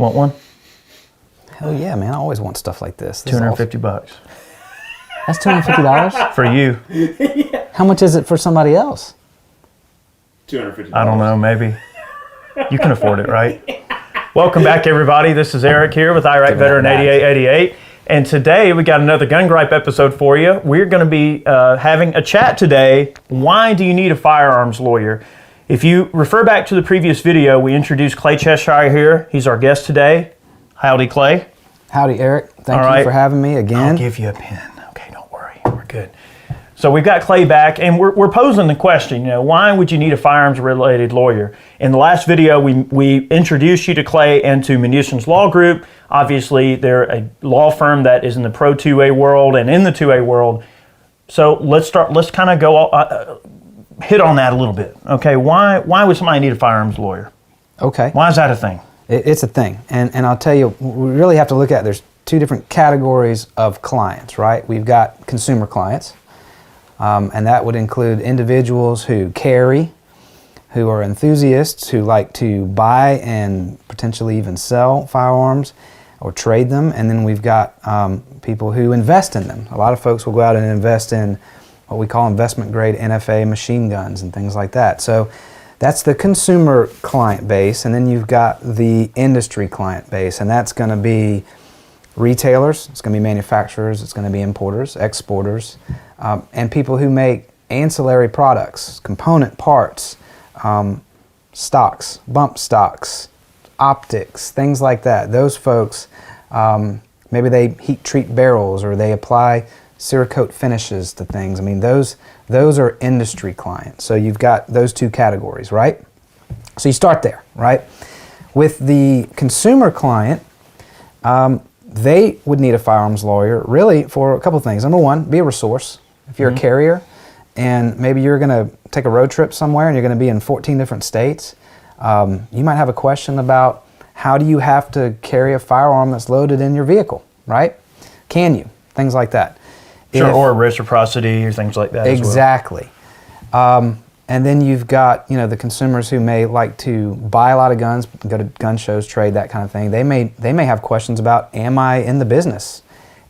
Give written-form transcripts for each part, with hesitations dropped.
Want one? Hell yeah, man. I always want stuff like this. $250. That's $250? For you. How much is it for somebody else? $250. I don't know, maybe. You can afford it, right? Welcome back, everybody. This is Eric here with Iraq Veteran 8888. And today we got another Gun Gripe episode for you. We're going to be having a chat today. Why do you need a firearms lawyer? If you refer back to the previous video, we introduced Clay Cheshire here. He's our guest today. Howdy, Clay. Howdy, Eric. Thank you for having me again. I'll give you a pen. Okay, don't worry. We're good. So we've got Clay back, and we're posing the question, why would you need a firearms-related lawyer? In the last video, we introduced you to Clay and to Munitions Law Group. Obviously, they're a law firm that is in the pro 2A world and in the 2A world. So let's kind of go hit on that a little bit. Okay, why would somebody need a firearms lawyer? Okay. Why is that a thing? It's a thing, and I'll tell you, we really have to look at, there's two different categories of clients, right? We've got consumer clients. And that would include individuals who carry, who are enthusiasts, who like to buy and potentially even sell firearms or trade them. And then we've got people who invest in them. A lot of folks will go out and invest in what we call investment grade NFA machine guns and things like that. So that's the consumer client base. And then you've got the industry client base, and that's going to be retailers, it's going to be manufacturers, it's going to be importers, exporters, and people who make ancillary products, component parts, stocks, bump stocks, optics, things like that. Those folks, maybe they heat treat barrels or they apply Cerakote finishes to things. I mean, those are industry clients. So you've got those two categories, right? So you start there, right? With the consumer client, they would need a firearms lawyer really for a couple of things. Number one, be a resource. If you're a carrier and maybe you're going to take a road trip somewhere and you're going to be in 14 different states, you might have a question about how do you have to carry a firearm that's loaded in your vehicle, right? Can you? Things like that. Sure, or reciprocity or things like that exactly. as well. And then you've got, the consumers who may like to buy a lot of guns, go to gun shows, trade, that kind of thing. They may have questions about, am I in the business?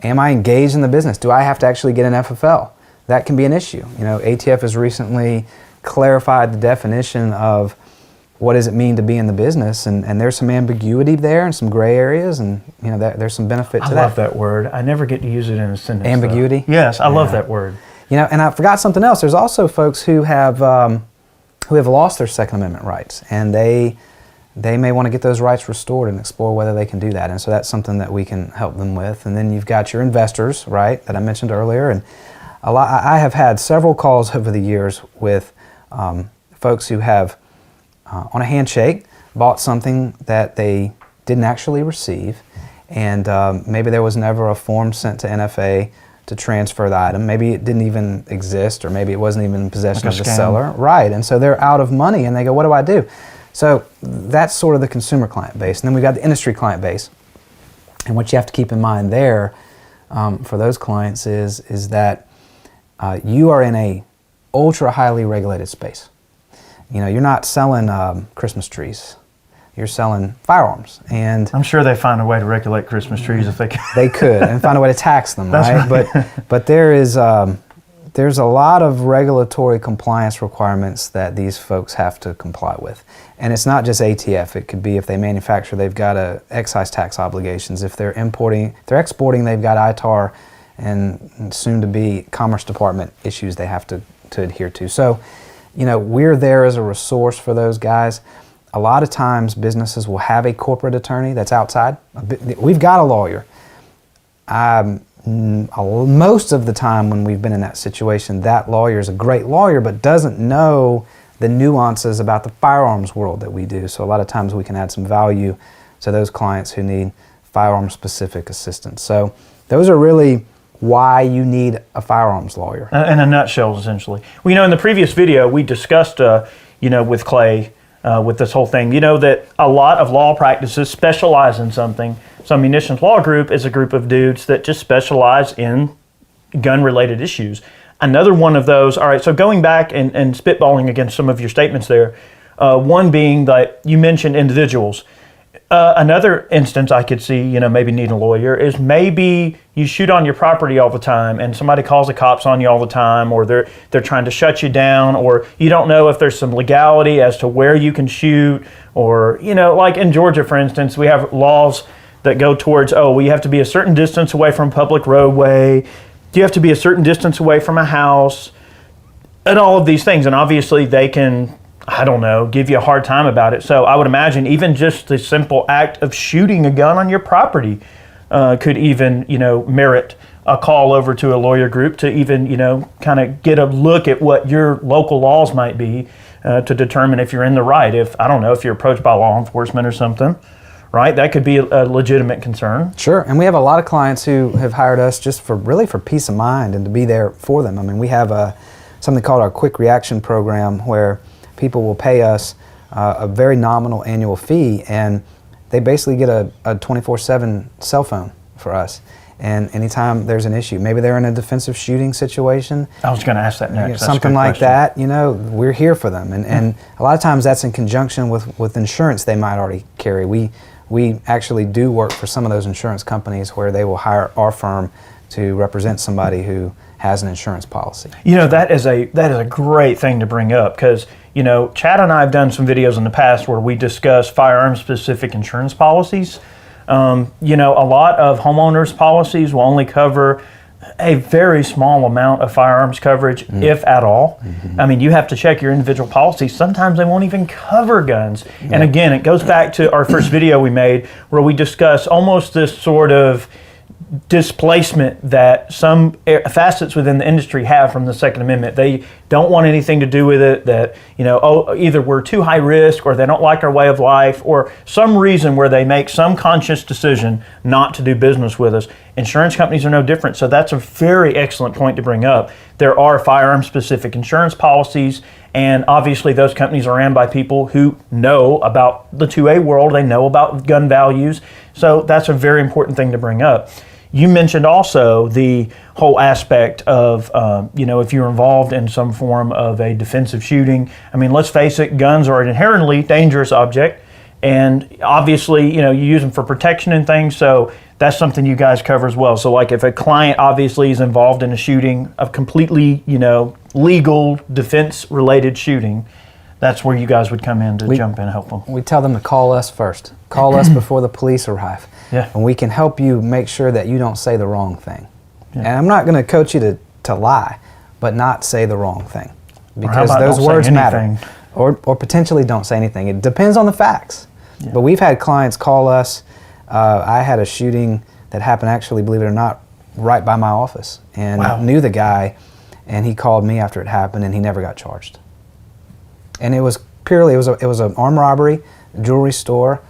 Am I engaged in the business? Do I have to actually get an FFL? That can be an issue. ATF has recently clarified the definition of what does it mean to be in the business, and there's some ambiguity there and some gray areas, and there's some benefit to that. I love that word. I never get to use it in a sentence. Ambiguity? Though. Yes, I love that word. And I forgot something else. There's also folks who have lost their Second Amendment rights, and they may want to get those rights restored and explore whether they can do that. And so that's something that we can help them with. And then you've got your investors, right, that I mentioned earlier. And I have had several calls over the years with folks who have, on a handshake, bought something that they didn't actually receive, and maybe there was never a form sent to NFA to transfer the item. Maybe it didn't even exist, or maybe it wasn't even in possession of the seller. Right, and so they're out of money and they go, what do I do? So that's sort of the consumer client base. And then we've got the industry client base. And what you have to keep in mind there for those clients is that you are in a ultra highly regulated space. You're not selling Christmas trees. You're selling firearms, and I'm sure they find a way to regulate Christmas trees if they can. They could, and find a way to tax them, right? But there's a lot of regulatory compliance requirements that these folks have to comply with, and it's not just ATF. It could be if they manufacture, they've got excise tax obligations. If they're exporting, they've got ITAR and soon to be Commerce Department issues they have to adhere to. So, we're there as a resource for those guys. A lot of times businesses will have a corporate attorney that's outside. We've got a lawyer. Most of the time when we've been in that situation, that lawyer is a great lawyer but doesn't know the nuances about the firearms world that we do. So a lot of times we can add some value to those clients who need firearm-specific assistance. So those are really why you need a firearms lawyer. In a nutshell, essentially. Well, in the previous video, we discussed, with Clay, with this whole thing, that a lot of law practices specialize in something. So Munitions Law Group is a group of dudes that just specialize in gun-related issues. Another one of those, all right, so going back and spitballing against some of your statements there, one being that you mentioned individuals. Another instance I could see, maybe need a lawyer is maybe you shoot on your property all the time and somebody calls the cops on you all the time, or they're trying to shut you down, or you don't know if there's some legality as to where you can shoot, or, like in Georgia, for instance, we have laws that go towards, well, you have to be a certain distance away from a public roadway, you have to be a certain distance away from a house, and all of these things. And obviously they can, I don't know, give you a hard time about it. So I would imagine even just the simple act of shooting a gun on your property could even, merit a call over to a lawyer group to even, kind of get a look at what your local laws might be to determine if you're in the right. If, I don't know, if you're approached by law enforcement or something, right? That could be a legitimate concern. Sure, and we have a lot of clients who have hired us just for peace of mind and to be there for them. I mean, we have something called our Quick Reaction Program where people will pay us a very nominal annual fee, and they basically get a 24/7 cell phone for us. And anytime there's an issue, maybe they're in a defensive shooting situation. I was going to ask that next. That's something like that, we're here for them. And a lot of times that's in conjunction with insurance they might already carry. We actually do work for some of those insurance companies where they will hire our firm to represent somebody who has an insurance policy. That is a great thing to bring up, because Chad and I have done some videos in the past where we discuss firearm-specific insurance policies. A lot of homeowners' policies will only cover a very small amount of firearms coverage, if at all. I mean, you have to check your individual policies. Sometimes they won't even cover guns. And again, it goes back to our first video we made where we discuss almost this sort of displacement that some facets within the industry have from the Second Amendment. They don't want anything to do with it, that, either we're too high risk, or they don't like our way of life, or some reason where they make some conscious decision not to do business with us. Insurance companies are no different. So that's a very excellent point to bring up. There are firearm-specific insurance policies, and obviously those companies are ran by people who know about the 2A world, they know about gun values. So that's a very important thing to bring up. You mentioned also the whole aspect of, if you're involved in some form of a defensive shooting. I mean, let's face it, guns are an inherently dangerous object. And obviously, you use them for protection and things. So that's something you guys cover as well. So like if a client obviously is involved in a shooting, a completely, legal defense-related shooting, that's where you guys would come in to jump in and help them. We tell them to call us first. Call us before the police arrive. Yeah. And we can help you make sure that you don't say the wrong thing. Yeah. And I'm not going to coach you to lie, but not say the wrong thing. Because those words matter. Or potentially don't say anything. It depends on the facts. Yeah. But we've had clients call us. I had a shooting that happened, actually, believe it or not, right by my office. And knew the guy, and he called me after it happened, and he never got charged. And it was purely, it was an armed robbery, jewelry store,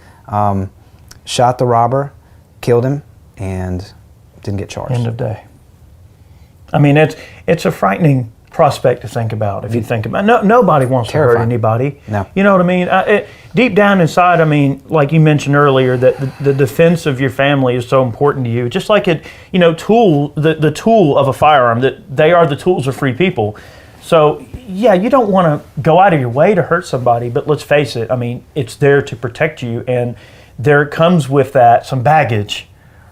shot the robber, killed him, and didn't get charged. End of day. I mean, it's a frightening prospect to think about. If you think about it, nobody wants to hurt anybody. No. You know what I mean? Deep down inside, I mean, like you mentioned earlier, that the defense of your family is so important to you. Just like the tool of a firearm, that they are the tools of free people. So yeah, you don't want to go out of your way to hurt somebody, but let's face it, I mean, it's there to protect you, and there comes with that some baggage,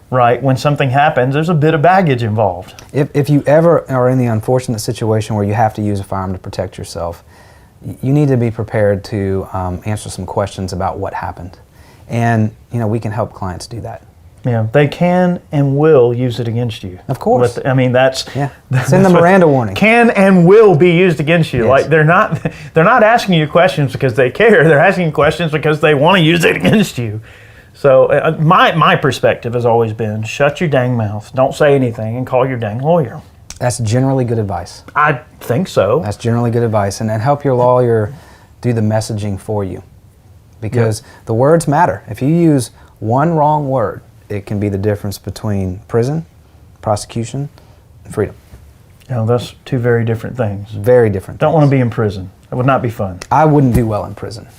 right? When something happens, there's a bit of baggage involved. If you ever are in the unfortunate situation where you have to use a firearm to protect yourself, you need to be prepared to answer some questions about what happened. And, we can help clients do that. Yeah, they can and will use it against you. Of course. I mean, that's in the Miranda warning. Can and will be used against you. Yes. Like they're not asking you questions because they care. They're asking you questions because they want to use it against you. So my perspective has always been: shut your dang mouth, don't say anything, and call your dang lawyer. That's generally good advice. I think so. That's generally good advice, and help your lawyer do the messaging for you, because the words matter. If you use one wrong word, it can be the difference between prison, prosecution, and freedom. That's two very different things. Very different. Don't want to be in prison. It would not be fun. I wouldn't do well in prison,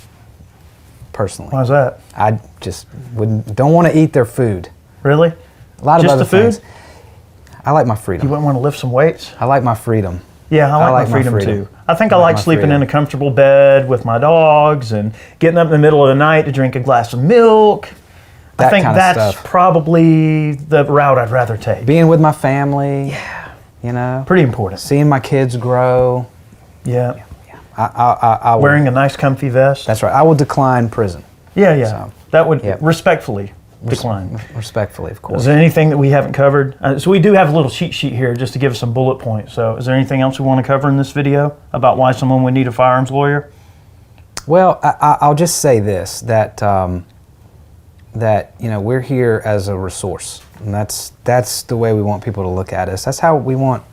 personally. Why is that? I just don't want to eat their food. Really? A lot of Just other the food? things. I like my freedom. You wouldn't want to lift some weights? I like my freedom. Yeah, I like my freedom too. I think I like sleeping in a comfortable bed with my dogs and getting up in the middle of the night to drink a glass of milk. that I think kind of that's stuff. probably the route I'd rather take. Being with my family, you know, Pretty important. seeing my kids grow. Yeah. I will, Wearing a nice comfy vest. that's right. I will decline prison. Yeah. So, That would yep. respectfully decline. Respectfully, of course. Is there anything that we haven't covered? So we do have a little cheat sheet here just to give us some bullet points. So is there anything else we want to cover in this video about why someone would need a firearms lawyer? Well, I'll just say this, that that we're here as a resource, and that's the way we want people to look at us. That's how we want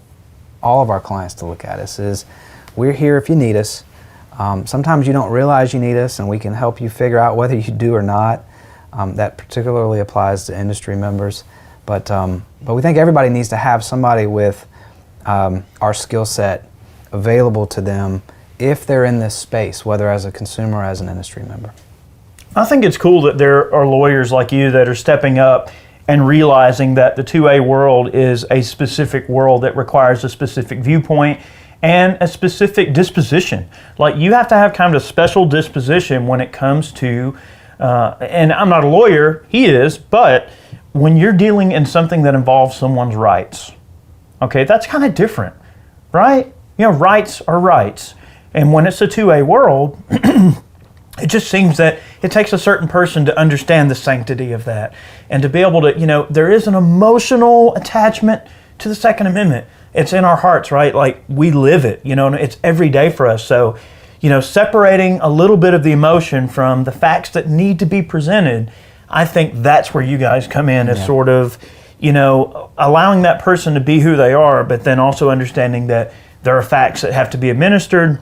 all of our clients to look at us. Is we're here if you need us. Sometimes you don't realize you need us, and we can help you figure out whether you do or not. That particularly applies to industry members, but we think everybody needs to have somebody with our skill set available to them if they're in this space, whether as a consumer or as an industry member. I think it's cool that there are lawyers like you that are stepping up and realizing that the 2A world is a specific world that requires a specific viewpoint and a specific disposition. Like, you have to have kind of a special disposition when it comes to, and I'm not a lawyer, he is, but when you're dealing in something that involves someone's rights, okay, that's kind of different, right? Rights are rights. And when it's a 2A world, it just seems that it takes a certain person to understand the sanctity of that and to be able to, there is an emotional attachment to the Second Amendment. It's in our hearts, right? Like, we live it, and it's every day for us. So, separating a little bit of the emotion from the facts that need to be presented, I think that's where you guys come in as sort of, allowing that person to be who they are, but then also understanding that there are facts that have to be administered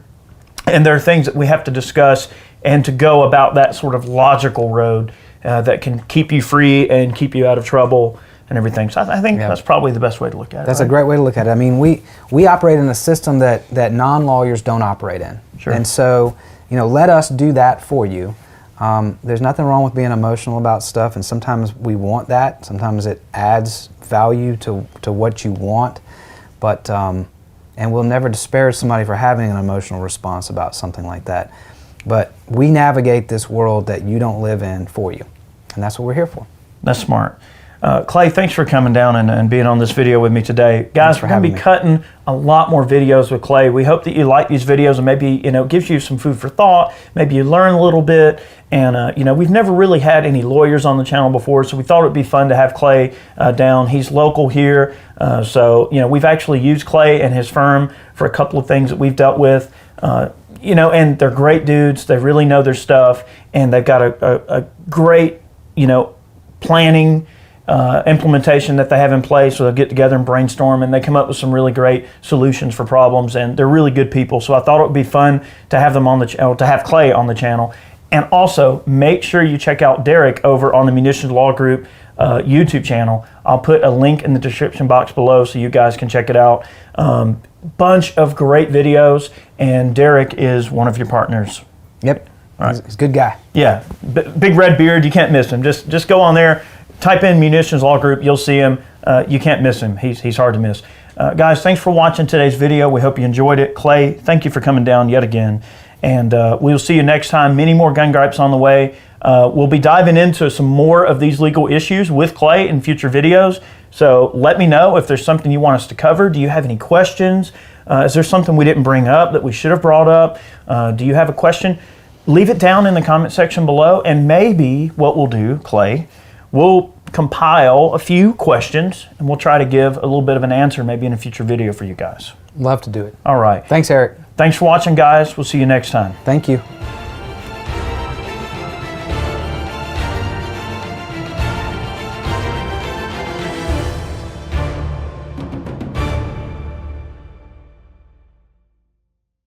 and there are things that we have to discuss and to go about that sort of logical road that can keep you free and keep you out of trouble and everything. So I think that's probably the best way to look at it. That's right? a great way to look at it. I mean, we operate in a system that non-lawyers don't operate in. Sure. And so, let us do that for you. There's nothing wrong with being emotional about stuff, and sometimes we want that. Sometimes it adds value to what you want, but and we'll never disparage somebody for having an emotional response about something like that. But we navigate this world that you don't live in for you, and that's what we're here for. That's smart. Clay, thanks for coming down and being on this video with me today. Guys, we're going to be cutting a lot more videos with Clay. We hope that you like these videos and maybe, gives you some food for thought. Maybe you learn a little bit. And, we've never really had any lawyers on the channel before, so we thought it'd be fun to have Clay down. He's local here. So, we've actually used Clay and his firm for a couple of things that we've dealt with. And they're great dudes. They really know their stuff. And they've got a great, planning implementation that they have in place. So they'll get together and brainstorm, and they come up with some really great solutions for problems, and they're really good people. So I thought it would be fun to have them on the channel, to have Clay on the channel. And also make sure you check out Derek over on the Munitions Law Group YouTube channel. I'll put a link in the description box below so you guys can check it out. Bunch of great videos, and Derek is one of your partners. Yep. All right. He's a good guy. Yeah, big red beard, you can't miss him. Just go on there, type in Munitions Law Group, you'll see him. You can't miss him. He's hard to miss. Guys, thanks for watching today's video. We hope you enjoyed it. Clay, thank you for coming down yet again. And we'll see you next time. Many more gun gripes on the way. We'll be diving into some more of these legal issues with Clay in future videos. So let me know if there's something you want us to cover. Do you have any questions? Is there something we didn't bring up that we should have brought up? Do you have a question? Leave it down in the comment section below, and maybe what we'll do, Clay, we'll compile a few questions and we'll try to give a little bit of an answer maybe in a future video for you guys. Love to do it. All right. Thanks, Eric. Thanks for watching, guys. We'll see you next time. Thank you.